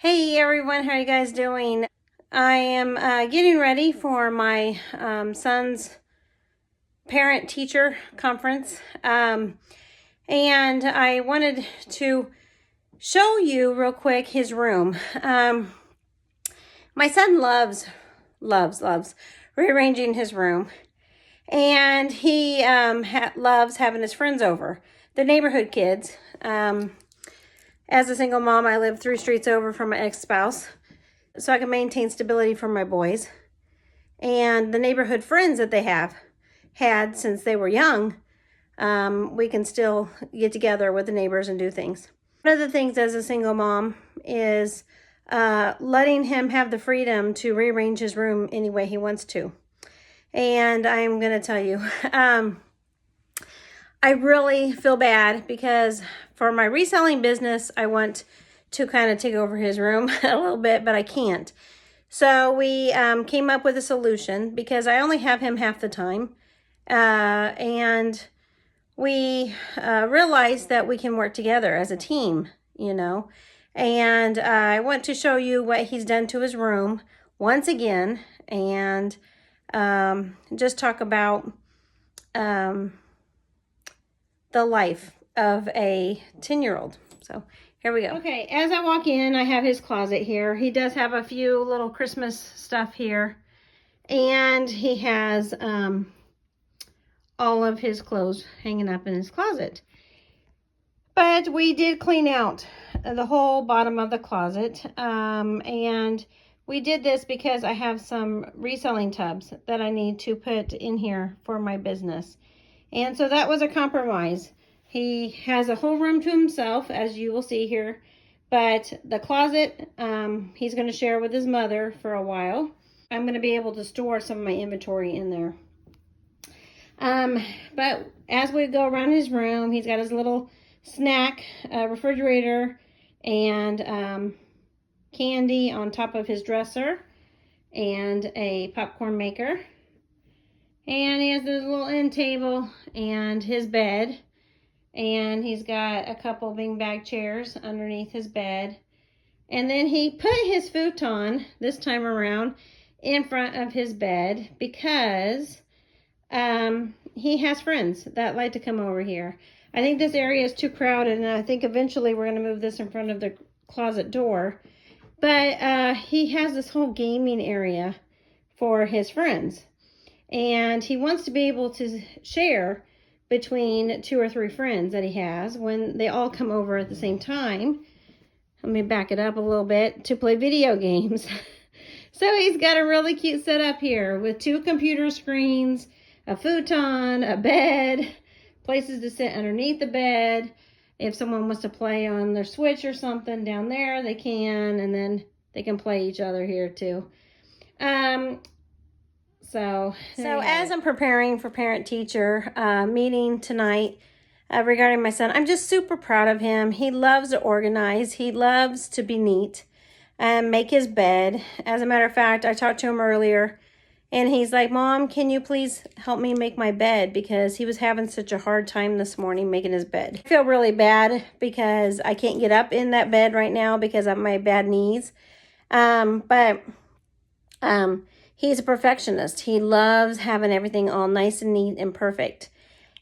Hey everyone, how are you guys doing? I am getting ready for my son's parent-teacher conference, and I wanted to show you real quick his room. My son loves rearranging his room, and he loves having his friends over, the neighborhood kids. As a single mom, I live 3 streets over from my ex-spouse, so I can maintain stability for my boys. And the neighborhood friends that they have had since they were young, we can still get together with the neighbors and do things. One of the things as a single mom is letting him have the freedom to rearrange his room any way he wants to. And I'm going to tell you, I really feel bad because for my reselling business, I want to kind of take over his room a little bit, but I can't. So we came up with a solution because I only have him half the time. And we realized that we can work together as a team, you know. And I want to show you what he's done to his room once again and just talk about the life of a 10-year-old. So here we go. Okay, as I walk in, I have his closet here. He does have a few little Christmas stuff here. And he has all of his clothes hanging up in his closet. But we did clean out the whole bottom of the closet. And we did this because I have some reselling tubs that I need to put in here for my business. And so that was a compromise. He has a whole room to himself, as you will see here. But the closet, he's going to share with his mother for a while. I'm going to be able to store some of my inventory in there. But as we go around his room, he's got his little snack refrigerator and candy on top of his dresser and a popcorn maker. And he has this little end table and his bed. And he's got a couple beanbag chairs underneath his bed. And then he put his futon this time around in front of his bed because he has friends that like to come over here. I think this area is too crowded, and I think eventually we're going to move this in front of the closet door. But he has this whole gaming area for his friends. And he wants to be able to share between 2 or 3 friends that he has when they all come over at the same time. Let me back it up a little bit, to play video games. So he's got a really cute setup here with 2 computer screens, a futon, a bed, places to sit underneath the bed. If someone wants to play on their Switch or something down there, they can, and then they can play each other here too. So as I'm preparing for parent-teacher meeting tonight regarding my son, I'm just super proud of him. He loves to organize. He loves to be neat and make his bed. As a matter of fact, I talked to him earlier, and he's like, Mom, can you please help me make my bed? Because he was having such a hard time this morning making his bed. I feel really bad because I can't get up in that bed right now because of my bad knees. He's a perfectionist. He loves having everything all nice and neat and perfect.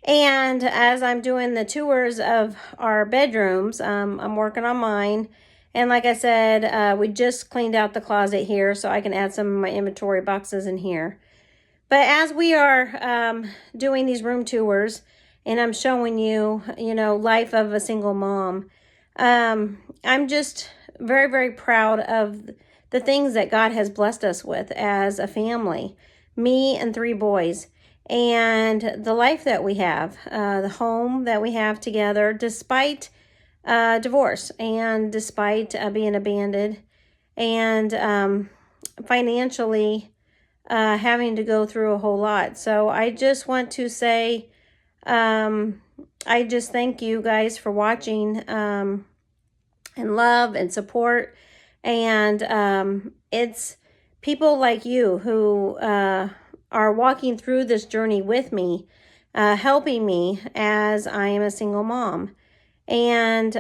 And as I'm doing the tours of our bedrooms, I'm working on mine. And like I said, we just cleaned out the closet here so I can add some of my inventory boxes in here. But as we are doing these room tours and I'm showing you, life of a single mom, I'm just very, very proud of the things that God has blessed us with as a family, me and 3 boys, and the life that we have, the home that we have together, despite divorce and despite being abandoned and financially having to go through a whole lot. So I just want to say, I just thank you guys for watching and love and support. And it's people like you who are walking through this journey with me, helping me as I am a single mom. And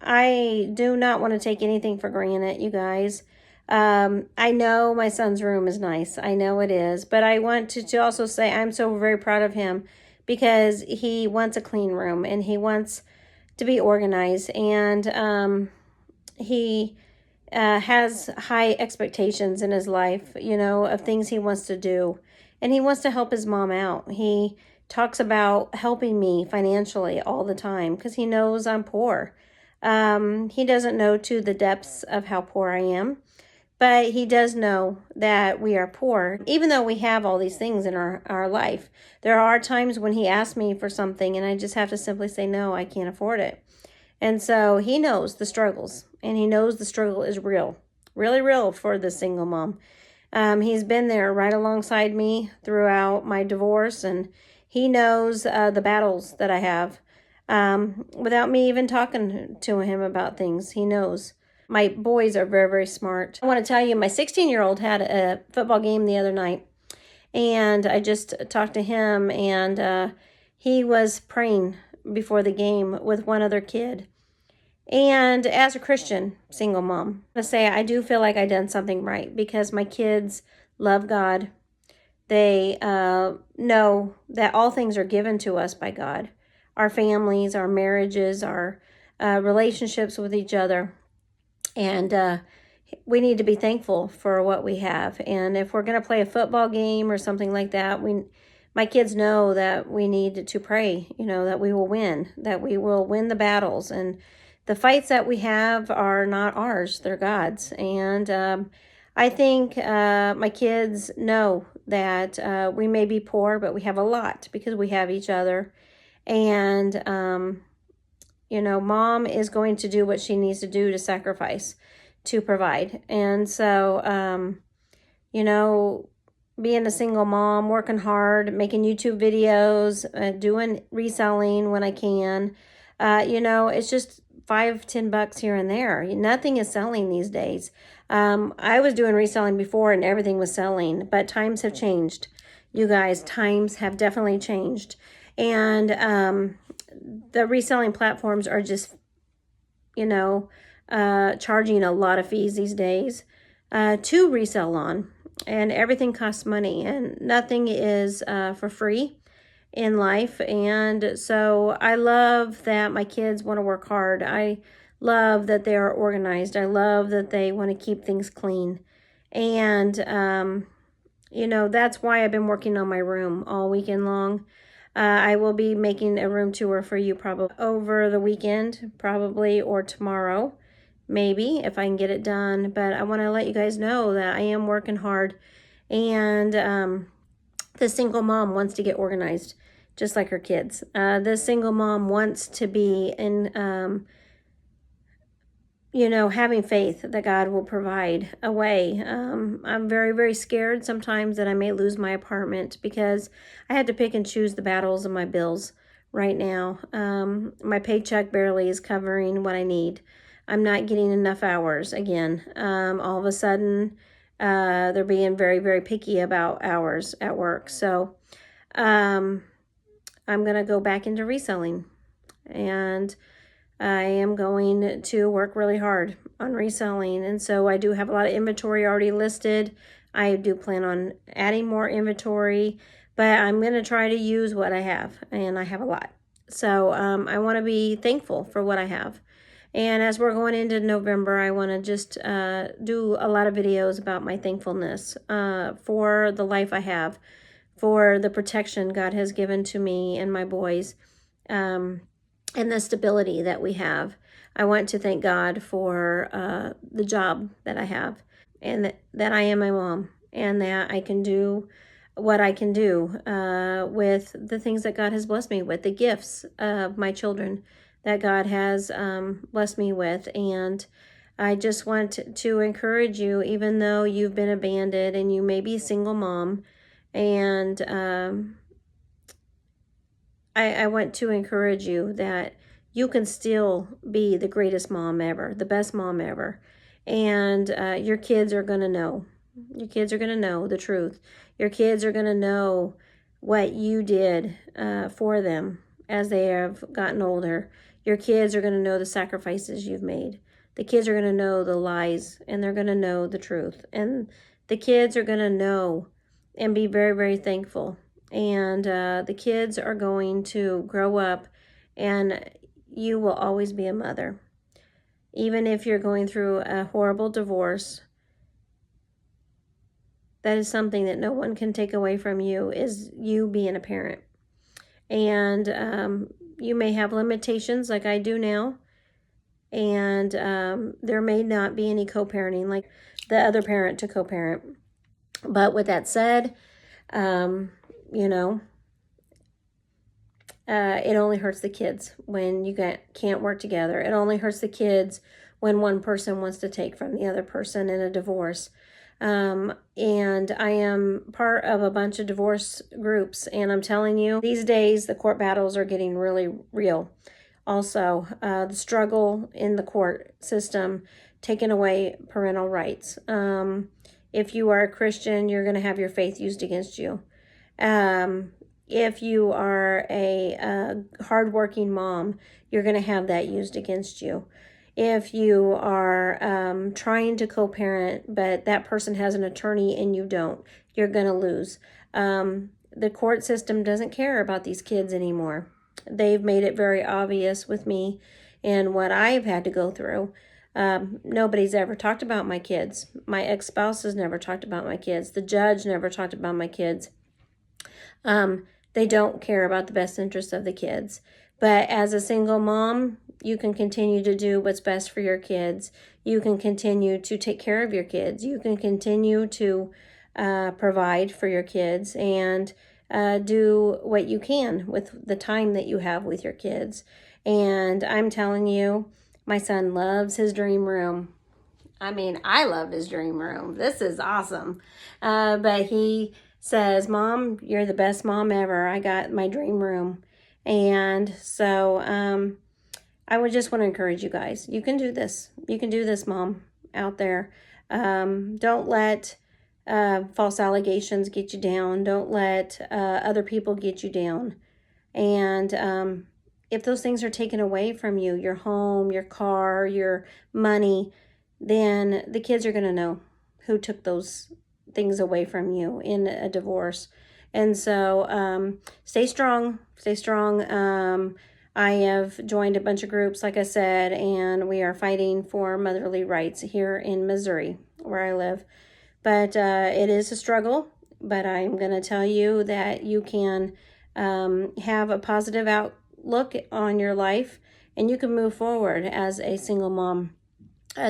I do not want to take anything for granted, you guys. I know my son's room is nice. I know it is. But I want to also say I'm so very proud of him because he wants a clean room and he wants to be organized. And he has high expectations in his life, you know, of things he wants to do. And he wants to help his mom out. He talks about helping me financially all the time because he knows I'm poor. He doesn't know to the depths of how poor I am, but he does know that we are poor. Even though we have all these things in our life, there are times when he asks me for something and I just have to simply say, no, I can't afford it. And so he knows the struggles, and he knows the struggle is real, really real for the single mom. He's been there right alongside me throughout my divorce, and he knows the battles that I have without me even talking to him about things. He knows. My boys are very, very smart. I want to tell you, my 16-year-old had a football game the other night, and I just talked to him, and he was praying before the game with one other kid. And as a Christian single mom, I say I do feel like I done something right because my kids love God. They know that all things are given to us by God. Our families, our marriages, our relationships with each other. And we need to be thankful for what we have. And if we're going to play a football game or something like that, my kids know that we need to pray, you know, that we will win the battles. And the fights that we have are not ours, they're God's. And I think my kids know that we may be poor, but we have a lot because we have each other. And, you know, mom is going to do what she needs to do to sacrifice, to provide. And so, you know, being a single mom, working hard, making YouTube videos, doing reselling when I can, you know, it's just $5-10 here and there. Nothing is selling these days. I was doing reselling before and everything was selling, but times have changed. You guys, times have definitely changed. And the reselling platforms are just, you know, charging a lot of fees these days to resell on. And everything costs money, and nothing is for free in life. And so I love that my kids want to work hard. I love that they are organized. I love that they want to keep things clean. And, you know, that's why I've been working on my room all weekend long. I will be making a room tour for you probably over the weekend, probably, or tomorrow, maybe, if I can get it done. But I want to let you guys know that I am working hard. And the single mom wants to get organized just like her kids. The single mom wants to be in, you know, having faith that God will provide a way. I'm very, very scared sometimes that I may lose my apartment because I had to pick and choose the battles of my bills right now. My paycheck barely is covering what I need. I'm not getting enough hours again. All of a sudden, they're being very, very picky about hours at work. So I'm going to go back into reselling, and I am going to work really hard on reselling. And so I do have a lot of inventory already listed. I do plan on adding more inventory, but I'm going to try to use what I have, and I have a lot. So I want to be thankful for what I have. And as we're going into November, I want to just do a lot of videos about my thankfulness for the life I have, for the protection God has given to me and my boys, and the stability that we have. I want to thank God for the job that I have, and that I am my mom, and that I can do what I can do with the things that God has blessed me with, the gifts of my children that God has blessed me with. And I just want to encourage you, even though you've been abandoned and you may be a single mom, and I want to encourage you that you can still be the greatest mom ever, the best mom ever. And your kids are going to know. Your kids are going to know the truth. Your kids are going to know what you did for them as they have gotten older. Your kids are going to know the sacrifices you've made. The kids are going to know the lies, and they're going to know the truth. And the kids are going to know and be very, very thankful. And the kids are going to grow up, and you will always be a mother. Even if you're going through a horrible divorce, that is something that no one can take away from you, is you being a parent. And you may have limitations like I do now, and there may not be any co-parenting like the other parent to co-parent. But with that said, you know, it only hurts the kids when you can't work together. It only hurts the kids when one person wants to take from the other person in a divorce. And I am part of a bunch of divorce groups, and I'm telling you, these days the court battles are getting really real. Also, the struggle in the court system, taking away parental rights. If you are a Christian, you're going to have your faith used against you. If you are a hardworking mom, you're going to have that used against you. If you are trying to co-parent, but that person has an attorney and you don't, you're going to lose. The court system doesn't care about these kids anymore. They've made it very obvious with me and what I've had to go through. Nobody's ever talked about my kids. My ex-spouse has never talked about my kids. The judge never talked about my kids. They don't care about the best interest of the kids. But as a single mom, you can continue to do what's best for your kids. You can continue to take care of your kids. You can continue to provide for your kids and do what you can with the time that you have with your kids. And I'm telling you, my son loves his dream room. I mean, I love his dream room. This is awesome. But he says, Mom, you're the best mom ever. I got my dream room. And so I would just want to encourage you guys. You can do this. You can do this, Mom, out there. Don't let false allegations get you down. Don't let other people get you down. And if those things are taken away from you, your home, your car, your money, then the kids are going to know who took those things away from you in a divorce. And so stay strong, stay strong. I have joined a bunch of groups, like I said, and we are fighting for motherly rights here in Missouri, where I live. But it is a struggle, but I'm going to tell you that you can have a positive outlook on your life, and you can move forward as a single mom,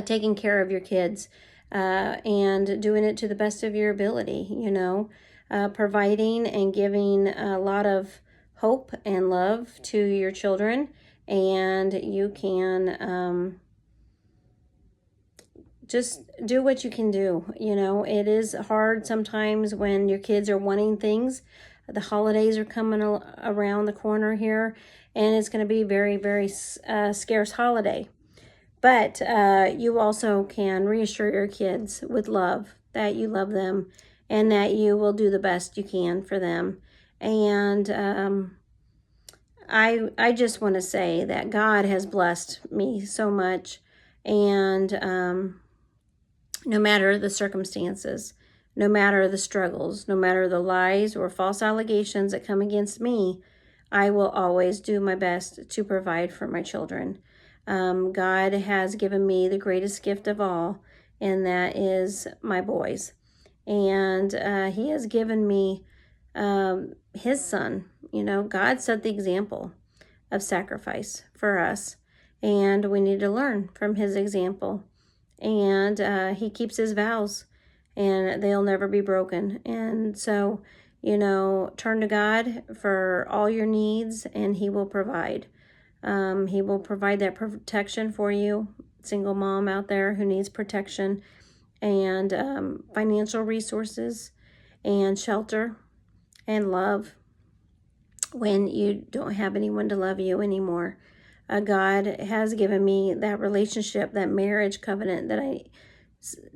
taking care of your kids and doing it to the best of your ability, you know, providing and giving a lot of hope and love to your children. And you can just do what you can do. You know, it is hard sometimes when your kids are wanting things. The holidays are coming around the corner here, and it's going to be very, very scarce holiday. But you also can reassure your kids with love that you love them and that you will do the best you can for them. And I just want to say that God has blessed me so much. And no matter the circumstances, no matter the struggles, no matter the lies or false allegations that come against me, I will always do my best to provide for my children. God has given me the greatest gift of all, and that is my boys. And he has given me his son. You know, God set the example of sacrifice for us, and we need to learn from his example. And he keeps his vows, and they'll never be broken. And so, you know, turn to God for all your needs, and he will provide. He will provide that protection for you, single mom out there who needs protection, and financial resources, and shelter, and love when you don't have anyone to love you anymore. God has given me that relationship, that marriage covenant that I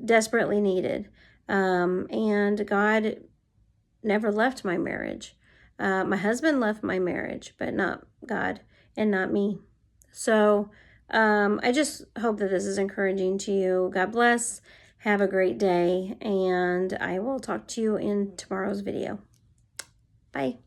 desperately needed. And God never left my marriage. My husband left my marriage, but not God and not me. So I just hope that this is encouraging to you. God bless. Have a great day, and I will talk to you in tomorrow's video. Bye.